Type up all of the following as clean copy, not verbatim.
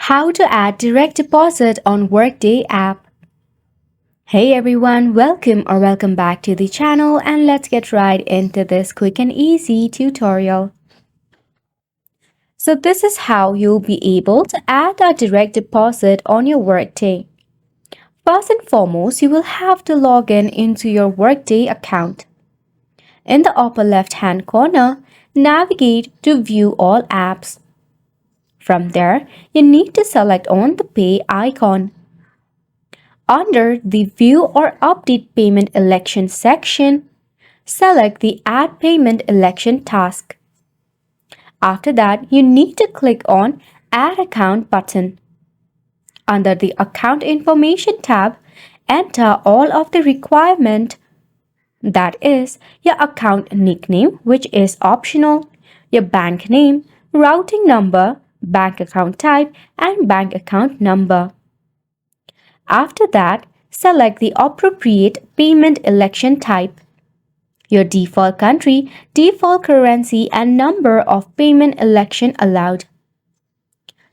How to add direct deposit on Workday app. Hey everyone, welcome back to the channel, and let's get right into this quick and easy tutorial. So this is how you'll be able to add a direct deposit on your Workday. First and foremost, you will have to log in into your Workday account. In the upper left-hand corner, navigate to View All Apps. From there, you need to select on the Pay icon. Under the View or Update Payment Election section, select the Add Payment Election task. After that, you need to click on Add Account button. Under the Account Information tab, enter all of the requirement, that is, your account nickname, which is optional, your bank name, routing number, bank account type, and bank account number. After that, select the appropriate payment election type, your default country, default currency, and number of payment election allowed.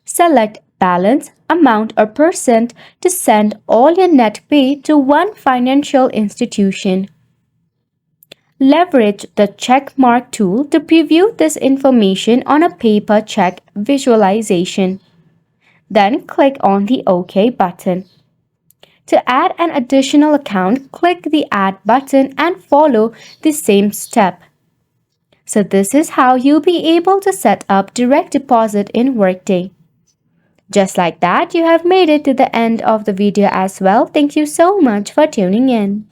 Select balance, amount, or percent to send all your net pay to one financial institution. Leverage the check mark tool to preview this information on a paper check visualization. Then click on the OK button. To add an additional account, click the Add button and follow the same step. So this is how you'll be able to set up direct deposit in Workday. Just like that, you have made it to the end of the video as well. Thank you so much for tuning in.